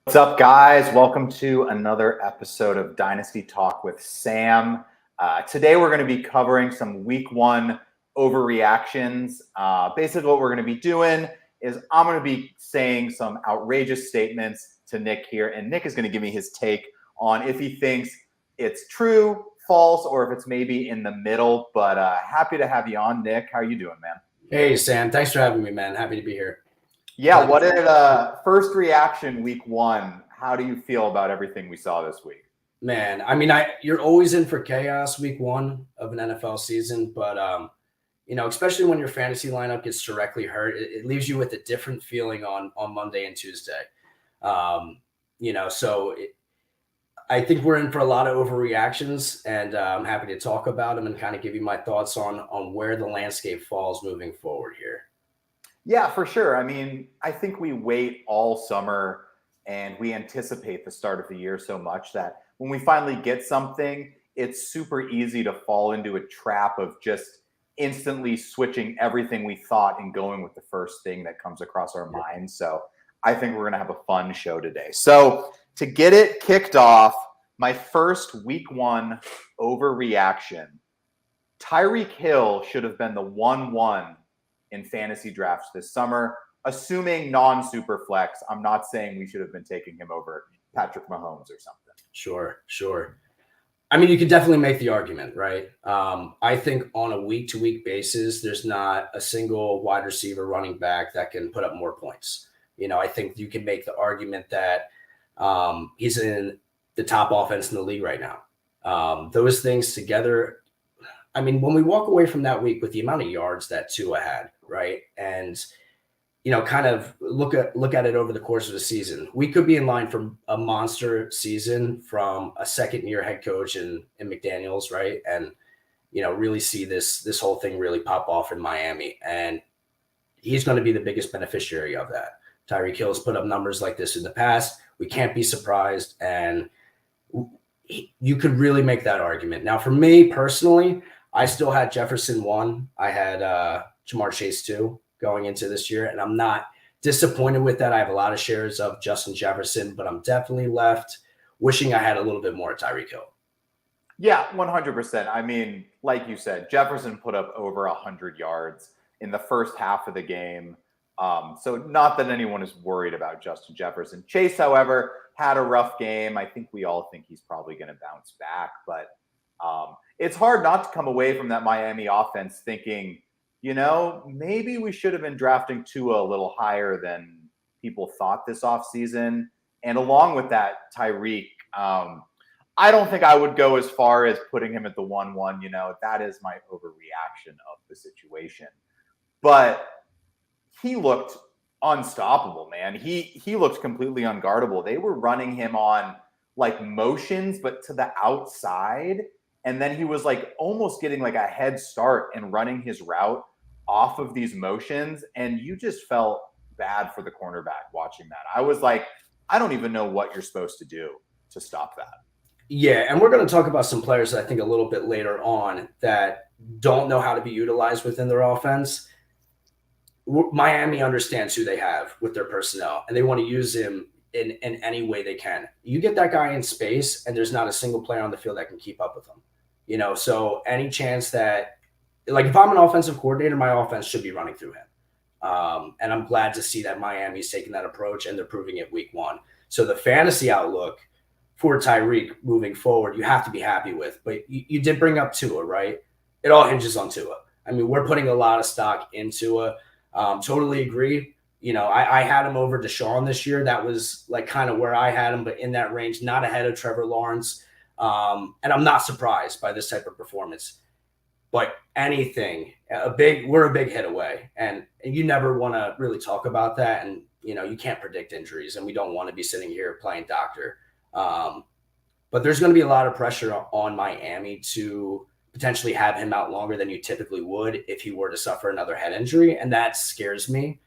What's up, guys? Welcome to another episode of Dynasty Talk with Sam. Today, we're going to be covering some week one overreactions. Basically, what we're going to be doing is I'm going to be saying some outrageous statements to Nick here, and Nick is going to give me his take on if he thinks it's true, false, or if it's maybe in the middle. But happy to have you on, Nick. How are you doing, man? Hey, Sam. Thanks for having me, man. Happy to be here. Yeah, what did first reaction week one? How do you feel about everything we saw this week? Man, I mean, you're always in for chaos week one of an NFL season, but especially when your fantasy lineup gets directly hurt, it leaves you with a different feeling on Monday and Tuesday. I think we're in for a lot of overreactions, and I'm happy to talk about them and kind of give you my thoughts on where the landscape falls moving forward here. Yeah, for sure. I mean, I think we wait all summer and we anticipate the start of the year so much that when we finally get something, it's super easy to fall into a trap of just instantly switching everything we thought and going with the first thing that comes across our mind. So I think we're going to have a fun show today. So to get it kicked off, my first week one overreaction, Tyreek Hill should have been the 1-1 in fantasy drafts this summer, assuming non-super flex. I'm not saying we should have been taking him over Patrick Mahomes or something. Sure. I mean, you could definitely make the argument, right? I think on a week-to-week basis, there's not a single wide receiver running back that can put up more points. I think you can make the argument that he's in the top offense in the league right now. Those things together, I mean, when we walk away from that week with the amount of yards that Tua had, right? And, kind of look at it over the course of the season, we could be in line for a monster season from a second-year head coach in McDaniels, right? And, really see this whole thing really pop off in Miami. And he's going to be the biggest beneficiary of that. Tyreek Hill has put up numbers like this in the past. We can't be surprised. And you could really make that argument. Now, for me personally, I still had Jefferson 1. I had Jamar Chase 2 going into this year, and I'm not disappointed with that. I have a lot of shares of Justin Jefferson, but I'm definitely left wishing I had a little bit more Tyreek Hill. Yeah, 100%. I mean, like you said, Jefferson put up over 100 yards in the first half of the game. So not that anyone is worried about Justin Jefferson. Chase, however, had a rough game. I think we all think he's probably going to bounce back, but it's hard not to come away from that Miami offense thinking, maybe we should have been drafting Tua a little higher than people thought this offseason. And along with that, Tyreek, I don't think I would go as far as putting him at the 1-1. That is my overreaction of the situation. But he looked unstoppable, man. He looked completely unguardable. They were running him on like motions, but to the outside. And then he was like almost getting like a head start and running his route off of these motions. And you just felt bad for the cornerback watching that. I was like, I don't even know what you're supposed to do to stop that. Yeah, and we're going to talk about some players, I think, a little bit later on that don't know how to be utilized within their offense. Miami understands who they have with their personnel, and they want to use him in any way they can. You get that guy in space, and there's not a single player on the field that can keep up with him. So any chance that, like, if I'm an offensive coordinator, my offense should be running through him. And I'm glad to see that Miami's taking that approach, and they're proving it week one. So the fantasy outlook for Tyreek moving forward, you have to be happy with. But you did bring up Tua, right? It all hinges on Tua. I mean, we're putting a lot of stock in Tua. Totally agree. I had him over Deshaun this year. That was like kind of where I had him, but in that range, not ahead of Trevor Lawrence. And I'm not surprised by this type of performance. But anything, we're a big hit away. And you never want to really talk about that. And, you can't predict injuries, and we don't want to be sitting here playing doctor. But there's going to be a lot of pressure on Miami to potentially have him out longer than you typically would if he were to suffer another head injury. And that scares me.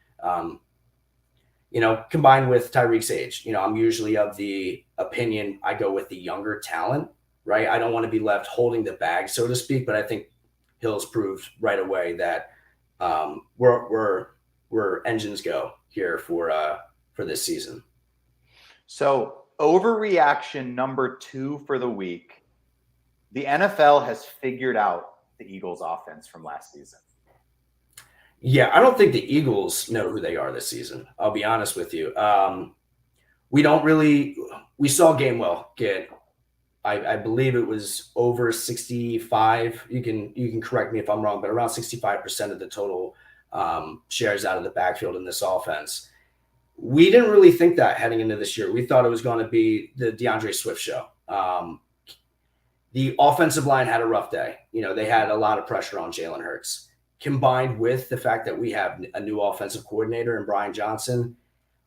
Combined with Tyreek's age, I'm usually of the opinion I go with the younger talent, right? I don't want to be left holding the bag, so to speak, but I think Hill's proved right away that we're engines go here for this season. So, overreaction number 2 for the week. The NFL has figured out the Eagles' offense from last season. Yeah, I don't think the Eagles know who they are this season. I'll be honest with you. We don't really. We saw Gainwell get, I believe it was over 65. You can correct me if I'm wrong, but around 65% of the total shares out of the backfield in this offense. We didn't really think that heading into this year. We thought it was going to be the DeAndre Swift show. The offensive line had a rough day. They had a lot of pressure on Jalen Hurts, combined with the fact that we have a new offensive coordinator in Brian Johnson.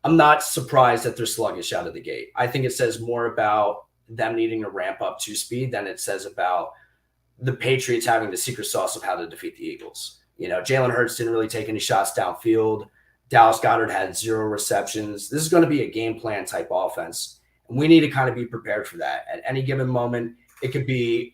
I'm not surprised that they're sluggish out of the gate. I think it says more about them needing to ramp up to speed than it says about the Patriots having the secret sauce of how to defeat the Eagles. Jalen Hurts didn't really take any shots downfield. Dallas Goedert had 0 receptions. This is going to be a game plan type offense, and we need to kind of be prepared for that. At any given moment, it could be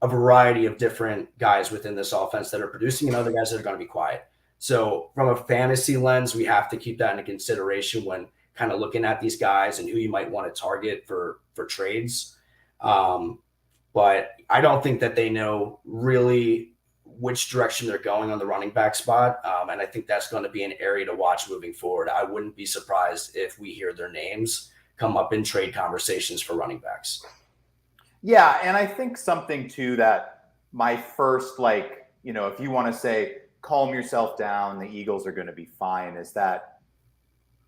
a variety of different guys within this offense that are producing and other guys that are going to be quiet. So from a fantasy lens, we have to keep that into consideration when kind of looking at these guys and who you might want to target for trades. But I don't think that they know really which direction they're going on the running back spot. And I think that's going to be an area to watch moving forward. I wouldn't be surprised if we hear their names come up in trade conversations for running backs. Yeah, and I think something too that my first, if you want to say calm yourself down, the Eagles are going to be fine, is that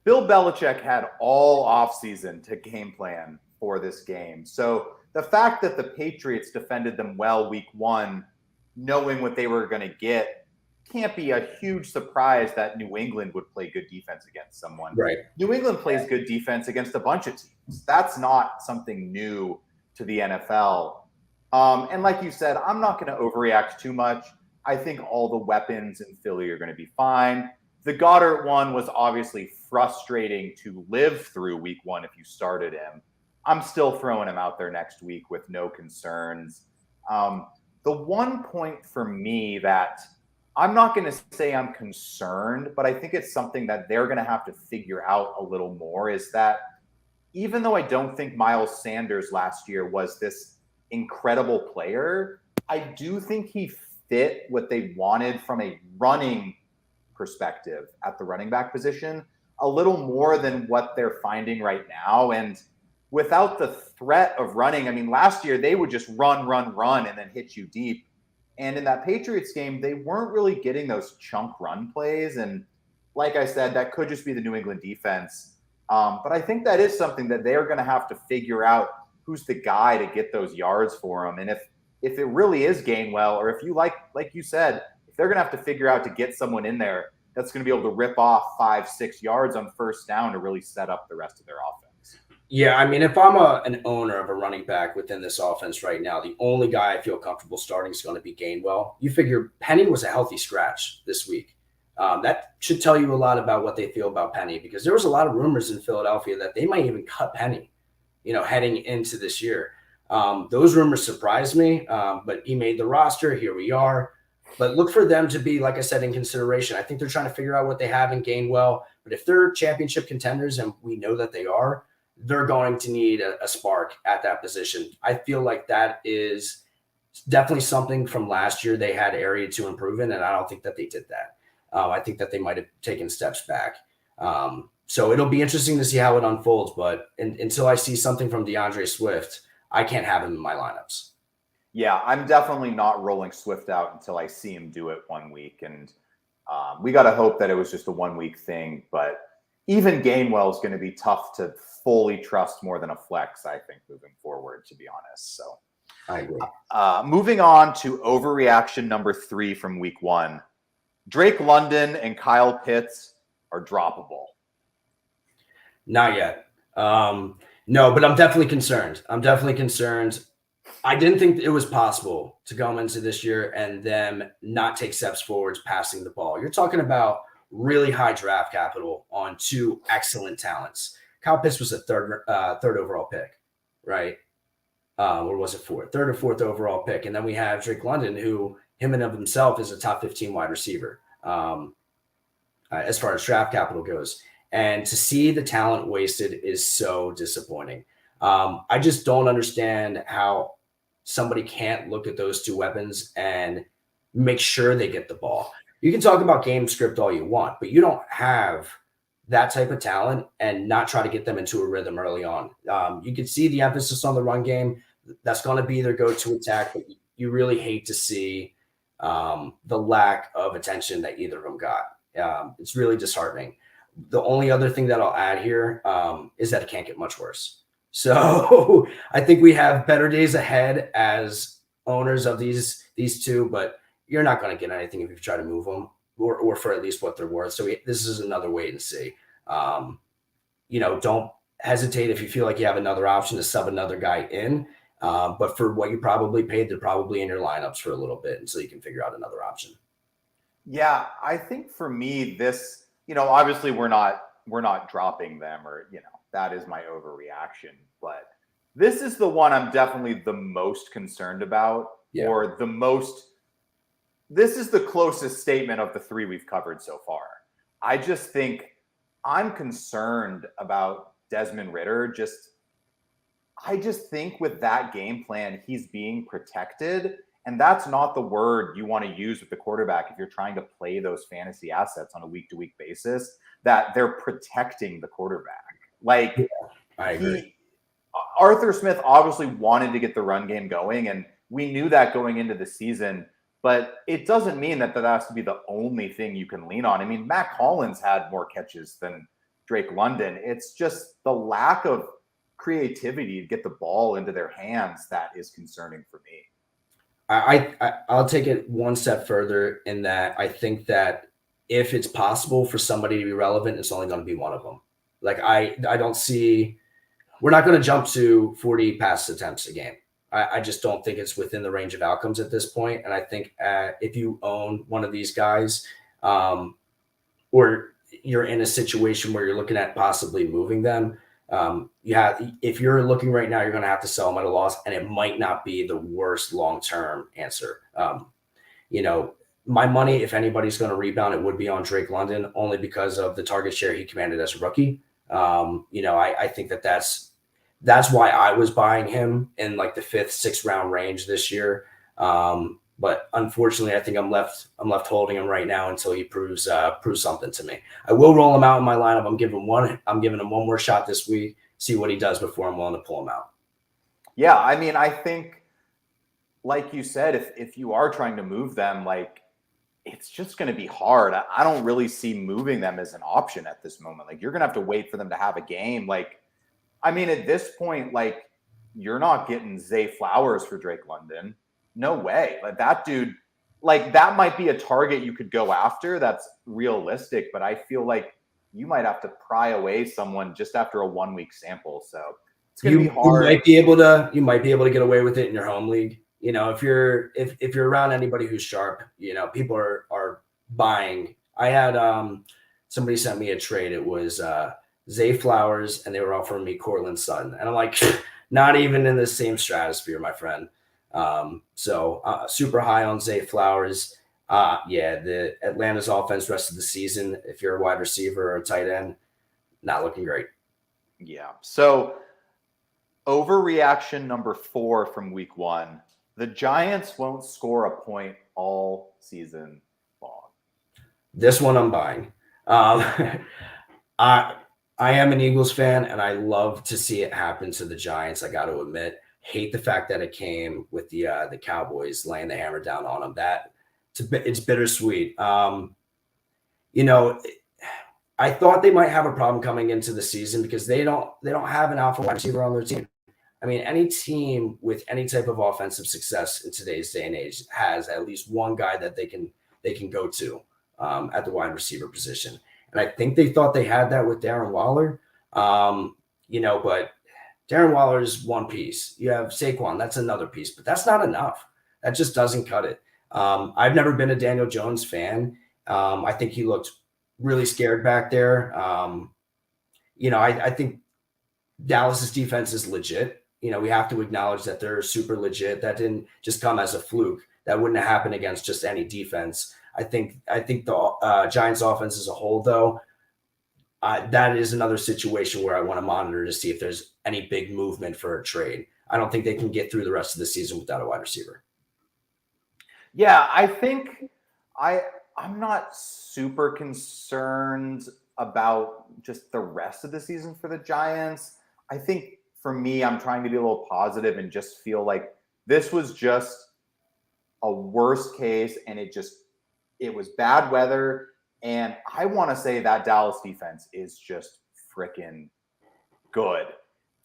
Bill Belichick had all offseason to game plan for this game. So the fact that the Patriots defended them well week 1, knowing what they were going to get, can't be a huge surprise that New England would play good defense against someone. Right. New England plays good defense against a bunch of teams. That's not something new to the NFL. And like you said, I'm not going to overreact too much. I think all the weapons in Philly are going to be fine. The Goddard one was obviously frustrating to live through week 1 if you started him. I'm still throwing him out there next week with no concerns. The one point for me that I'm not going to say I'm concerned, but I think it's something that they're going to have to figure out a little more, is that even though I don't think Miles Sanders last year was this incredible player, I do think he fit what they wanted from a running perspective at the running back position a little more than what they're finding right now. And without the threat of running, I mean, last year they would just run, and then hit you deep. And in that Patriots game, they weren't really getting those chunk run plays. And like I said, that could just be the New England defense. But I think that is something that they're going to have to figure out who's the guy to get those yards for them. And if it really is Gainwell, or if you like you said, if they're going to have to figure out to get someone in there that's going to be able to rip off 5-6 yards on first down to really set up the rest of their offense. Yeah, I mean, if I'm an owner of a running back within this offense right now, the only guy I feel comfortable starting is going to be Gainwell. You figure Penny was a healthy scratch this week. That should tell you a lot about what they feel about Penny, because there was a lot of rumors in Philadelphia that they might even cut Penny, heading into this year. Those rumors surprised me, but he made the roster. Here we are. But look for them to be, like I said, in consideration. I think they're trying to figure out what they have in Gainwell. But if they're championship contenders, and we know that they are, they're going to need a spark at that position. I feel like that is definitely something from last year they had area to improve in, and I don't think that they did that. I think that they might have taken steps back. So it'll be interesting to see how it unfolds. But until I see something from DeAndre Swift, I can't have him in my lineups. Yeah, I'm definitely not rolling Swift out until I see him do it 1 week. And we got to hope that it was just a 1 week thing. But even Gainwell is going to be tough to fully trust more than a flex, I think, moving forward, to be honest. So I agree. Moving on to overreaction number 3 from week 1. Drake London and Kyle Pitts are droppable. Not yet. No, but I'm definitely concerned. I didn't think it was possible to go into this year and them not take steps forwards passing the ball. You're talking about really high draft capital on 2 excellent talents. Kyle Pitts was a third overall pick, right? Or was it 4th? 3rd or 4th overall pick. And then we have Drake London, who him and of himself is a top 15 wide receiver as far as draft capital goes. And to see the talent wasted is so disappointing. I just don't understand how somebody can't look at those two weapons and make sure they get the ball. You can talk about game script all you want, but you don't have that type of talent and not try to get them into a rhythm early on. You can see the emphasis on the run game. That's going to be their go-to attack, but you really hate to see the lack of attention that either of them got. It's really disheartening. The only other thing that I'll add here is that it can't get much worse. So I think we have better days ahead as owners of these two, but you're not going to get anything if you try to move them or for at least what they're worth. So this is another wait and see. Don't hesitate if you feel like you have another option to sub another guy in. But for what you probably paid, they're probably in your lineups for a little bit until you can figure out another option. Yeah, I think for me, this, obviously we're not dropping them or, that is my overreaction. But this is the one I'm definitely the most concerned about, or this is the closest statement of the three we've covered so far. I just think I'm concerned about Desmond Ridder. I just think with that game plan, he's being protected. And that's not the word you want to use with the quarterback if you're trying to play those fantasy assets on a week-to-week basis, that they're protecting the quarterback. I agree. Arthur Smith obviously wanted to get the run game going, and we knew that going into the season. But it doesn't mean that has to be the only thing you can lean on. I mean, Matt Collins had more catches than Drake London. It's just the lack of creativity to get the ball into their hands that is concerning for me. I'll take it one step further in that I think that if it's possible for somebody to be relevant, it's only going to be one of them. I don't see – we're not going to jump to 40 pass attempts a game. I just don't think it's within the range of outcomes at this point. And I think if you own one of these guys or you're in a situation where you're looking at possibly moving them, if you're looking right now, you're going to have to sell them at a loss, and it might not be the worst long-term answer. My money, if anybody's going to rebound, it would be on Drake London, only because of the target share he commanded as a rookie. I think that's why I was buying him in the 5th, 6th round range this year. But unfortunately, I think I'm left holding him right now until he proves something to me. I will roll him out in my lineup. I'm giving him one more shot this week, see what he does before I'm willing to pull him out. Yeah, I mean, I think, like you said, if you are trying to move them, it's just going to be hard. I don't really see moving them as an option at this moment. You're going to have to wait for them to have a game. I mean, at this point, you're not getting Zay Flowers for Drake London. No way. That dude, that might be a target you could go after. That's realistic, but I feel like you might have to pry away someone just after a 1-week sample. So it's going to be hard. You might be able to get away with it in your home league. If you're around anybody who's sharp, people are buying. I had somebody sent me a trade. It was Zay Flowers, and they were offering me Cortland Sutton, and I'm like, not even in the same stratosphere, my friend. So super high on Zay Flowers. The Atlanta's offense rest of the season, if you're a wide receiver or a tight end, not looking great. Yeah. So overreaction number 4 from week 1. The Giants won't score a point all season long. This one I'm buying. I am an Eagles fan, and I love to see it happen to the Giants. I got to admit, hate the fact that it came with the Cowboys laying the hammer down on them. It's bittersweet. I thought they might have a problem coming into the season because they don't have an alpha wide receiver on their team. I mean, any team with any type of offensive success in today's day and age has at least one guy that they can go to at the wide receiver position. And I think they thought they had that with Darren Waller, but Darren Waller is one piece. You have Saquon, that's another piece, but that's not enough. That just doesn't cut it. I've never been a Daniel Jones fan. I think he looked really scared back there. I think Dallas's defense is legit. We have to acknowledge that they're super legit. That didn't just come as a fluke. That wouldn't happen against just any defense. I think the Giants offense as a whole, though, that is another situation where I want to monitor to see if there's any big movement for a trade. I don't think they can get through the rest of the season without a wide receiver. Yeah, I think I'm not super concerned about just the rest of the season for the Giants. I think for me, I'm trying to be a little positive and just feel like this was just a worst case, and it was bad weather. And I want to say that Dallas defense is just freaking good.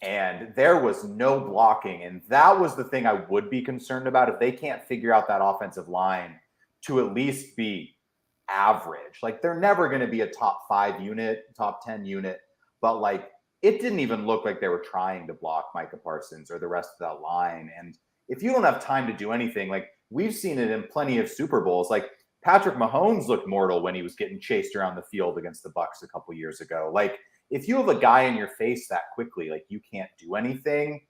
And there was no blocking. And that was the thing I would be concerned about if they can't figure out that offensive line to at least be average. Like, they're never going to be a top 5 unit, top 10 unit. But, like, it didn't even look like they were trying to block Micah Parsons or the rest of that line. And if you don't have time to do anything, like, we've seen it in plenty of Super Bowls. Like, Patrick Mahomes looked mortal when he was getting chased around the field against the Bucs a couple years ago. Like, if you have a guy in your face that quickly, like, you can't do anything.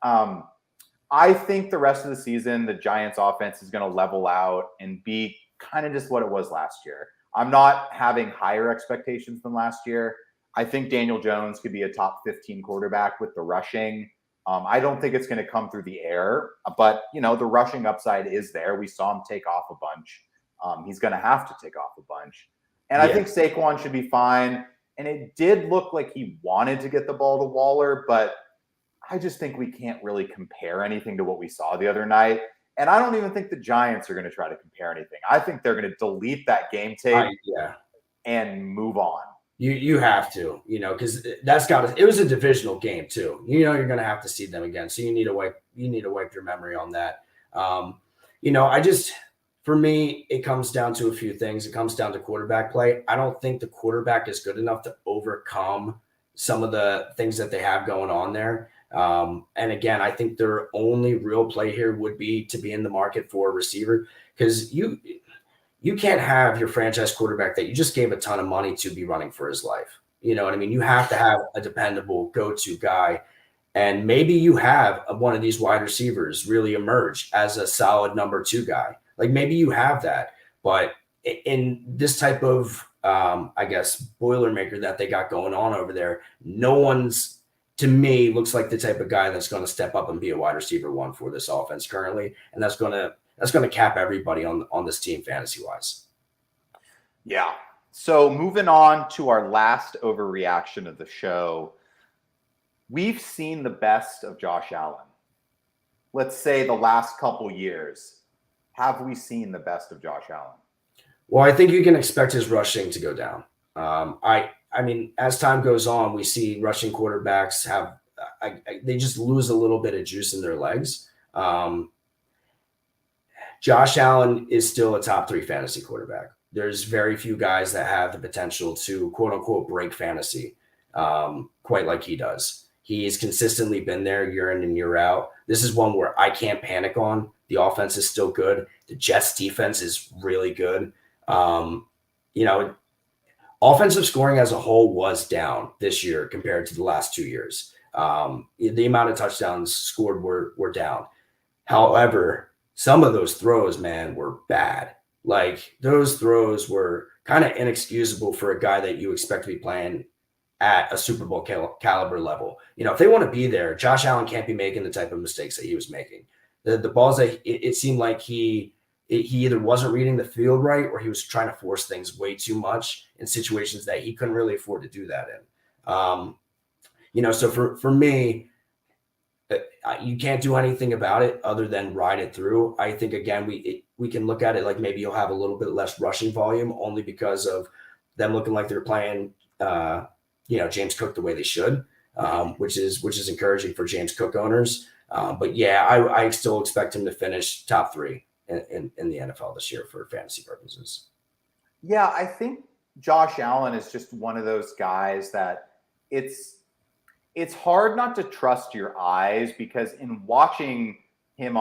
I think the rest of the season, the Giants offense is going to level out and be kind of just what it was last year. I'm not having higher expectations than last year. I think Daniel Jones could be a top 15 quarterback with the rushing. I don't think it's going to come through the air, but, the rushing upside is there. We saw him take off a bunch. He's going to have to take off a bunch. And I think Saquon should be fine. And it did look like he wanted to get the ball to Waller, but I just think we can't really compare anything to what we saw the other night. And I don't even think the Giants are going to try to compare anything. I think they're going to delete that game tape and move on. You have to, because it was a divisional game too. You're going to have to see them again. So you need to wipe your memory on that. For me, it comes down to a few things. It comes down to quarterback play. I don't think the quarterback is good enough to overcome some of the things that they have going on there. And again, I think their only real play here would be to be in the market for a receiver, because you can't have your franchise quarterback that you just gave a ton of money to be running for his life. You know what I mean? You have to have a dependable go-to guy. And maybe you have one of these wide receivers really emerge as a solid number 2 guy. Like, maybe you have that. But in this type of, Boilermaker that they got going on over there, no one's, to me, looks like the type of guy that's going to step up and be a wide receiver 1 for this offense currently. And that's going to cap everybody on this team fantasy wise. Yeah. So moving on to our last overreaction of the show, we've seen the best of Josh Allen. Let's say the last couple years. Have we seen the best of Josh Allen? Well, I think you can expect his rushing to go down. I mean, as time goes on, we see rushing quarterbacks they just lose a little bit of juice in their legs. Josh Allen is still a top 3 fantasy quarterback. There's very few guys that have the potential to, quote unquote, break fantasy quite like he does. He's consistently been there year in and year out. This is one where I can't panic on. The offense is still good. The Jets defense is really good. Offensive scoring as a whole was down this year compared to the last 2 years. The amount of touchdowns scored were down. However, some of those throws, man, were bad. Like, those throws were kind of inexcusable for a guy that you expect to be playing at a Super Bowl caliber level. If they want to be there, Josh Allen can't be making the type of mistakes that he was making. The balls that it seemed like he either wasn't reading the field right, or he was trying to force things way too much in situations that he couldn't really afford to do that in. So for me, you can't do anything about it other than ride it through. I think, again, we can look at it like maybe you'll have a little bit less rushing volume only because of them looking like they're playing James Cook the way they should, which is encouraging for James Cook owners. But yeah, I still expect him to finish top 3 in the NFL this year for fantasy purposes. Yeah, I think Josh Allen is just one of those guys that it's hard not to trust your eyes, because in watching him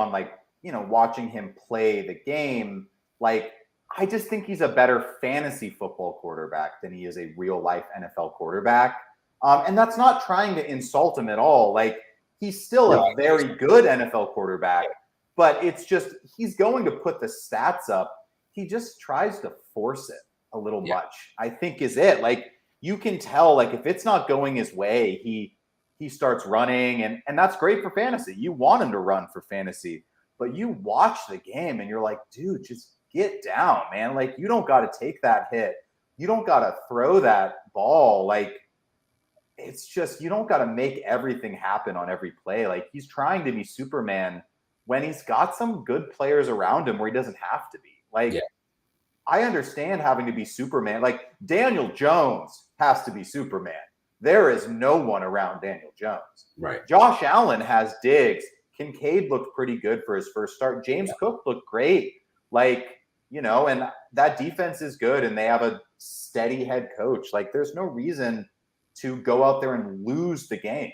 watching him play the game, like, I just think he's a better fantasy football quarterback than he is a real life NFL quarterback. And that's not trying to insult him at all. Like, he's still a very good NFL quarterback, but it's just, he's going to put the stats up. He just tries to force it a little much, I think, is it. Like, you can tell, like, if it's not going his way, he starts running, and that's great for fantasy. You want him to run for fantasy, but you watch the game and you're like, dude, just get down, man. Like, you don't got to take that hit. You don't got to throw that ball. Like, it's just, you don't got to make everything happen on every play. Like, he's trying to be Superman when he's got some good players around him where he doesn't have to be. Like, Yeah. I understand having to be Superman. Like, Daniel Jones has to be Superman. There is no one around Daniel Jones. Right. Josh Allen has Diggs. Kincaid looked pretty good for his first start. James Cook looked great. Like, you know, and that defense is good, and they have a steady head coach. Like, there's no reason to go out there and lose the game.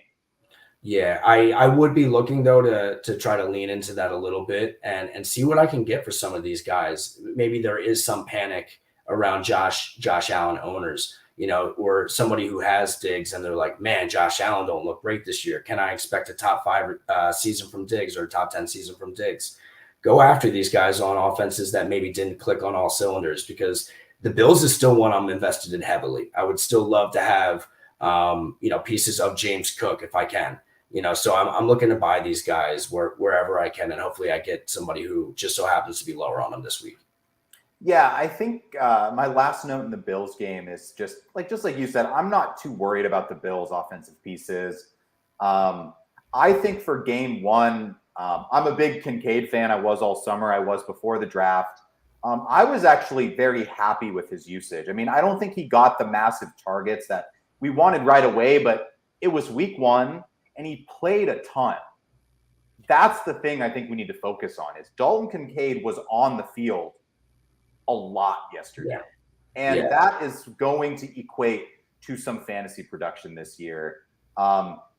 Yeah, I would be looking though to try to lean into that a little bit and see what I can get for some of these guys. Maybe there is some panic around Josh Allen owners, you know, or somebody who has Diggs and they're like, man, Josh Allen don't look great this year. Can I expect a top 5 season from Diggs or a top 10 season from Diggs? Go after these guys on offenses that maybe didn't click on all cylinders, because the Bills is still one I'm invested in heavily. I would still love to have, you know, pieces of James Cook if I can. You know, so I'm looking to buy these guys wherever I can, and hopefully I get somebody who just so happens to be lower on them this week. Yeah, I think my last note in the Bills game is just like you said, I'm not too worried about the Bills' offensive pieces. I think for game one, I'm a big Kincaid fan. I was all summer. I was before the draft. I was actually very happy with his usage. I mean, I don't think he got the massive targets that we wanted right away, but it was week one. And he played a ton. That's the thing I think we need to focus on is Dalton Kincaid was on the field a lot yesterday. Yeah. And that is going to equate to some fantasy production this year.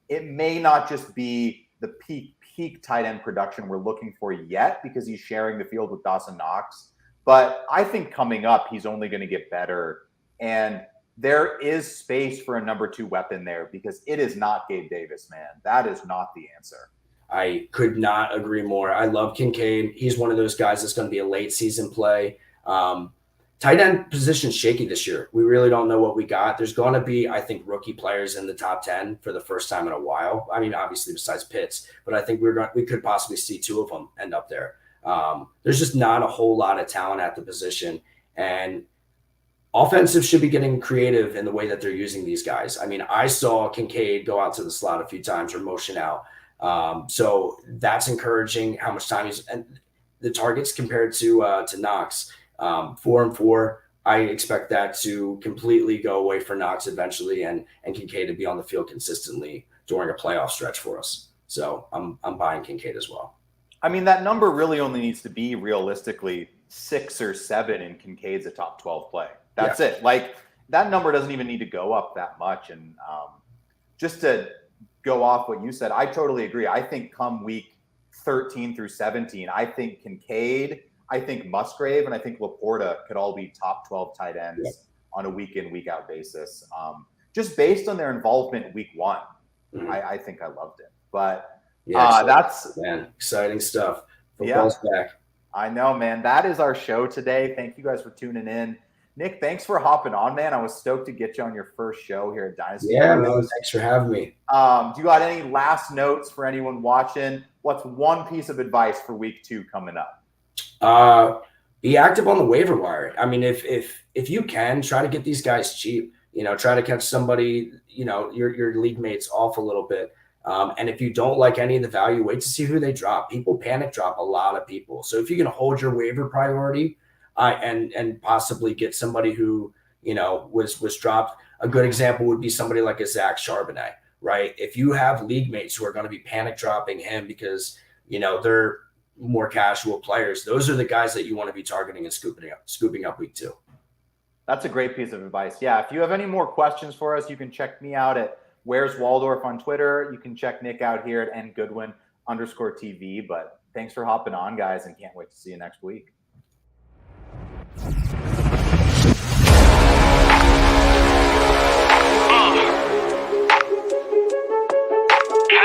It may not just be the peak tight end production we're looking for yet because he's sharing the field with Dawson Knox. But I think coming up, he's only going to get better. And there is space for a number 2 weapon there because it is not Gabe Davis, man. That is not the answer. I could not agree more. I love Kincaid. He's one of those guys that's going to be a late season play. Tight end position shaky this year. We really don't know what we got. There's going to be, I think, rookie players in the top 10 for the first time in a while. I mean, obviously besides Pitts, but I think we could possibly see 2 of them end up there. There's just not a whole lot of talent at the position, and offensive should be getting creative in the way that they're using these guys. I mean, I saw Kincaid go out to the slot a few times or motion out. So that's encouraging how much time he's – and the targets compared to Knox, 4 and 4. I expect that to completely go away for Knox eventually and Kincaid to be on the field consistently during a playoff stretch for us. So I'm buying Kincaid as well. I mean, that number really only needs to be realistically 6 or 7 and Kincaid's a top 12 play. That's it. Like, that number doesn't even need to go up that much. And just to go off what you said, I totally agree. I think come week 13 through 17, I think Kincaid, I think Musgrave, and I think Laporta could all be top 12 tight ends on a week in, week out basis. Just based on their involvement week one, I think I loved it. But that's exciting stuff. Football's back. I know, man. That is our show today. Thank you guys for tuning in. Nick, thanks for hopping on, man. I was stoked to get you on your first show here at Dynasty. Yeah, man, thanks for having me. Do you got any last notes for anyone watching? What's one piece of advice for week 2 coming up? Be active on the waiver wire. I mean, if you can, try to get these guys cheap. You know, try to catch somebody, you know, your league mates off a little bit. And if you don't like any of the value, wait to see who they drop. People panic drop a lot of people. So if you can hold your waiver priority, and possibly get somebody who, you know, was dropped. A good example would be somebody like a Zach Charbonnet, right? If you have league mates who are going to be panic dropping him because, you know, they're more casual players, those are the guys that you want to be targeting and scooping up week 2. That's a great piece of advice. Yeah, if you have any more questions for us, you can check me out at Where's Waldorf on Twitter. You can check Nick out here at ngoodwin_TV. But thanks for hopping on, guys, and can't wait to see you next week.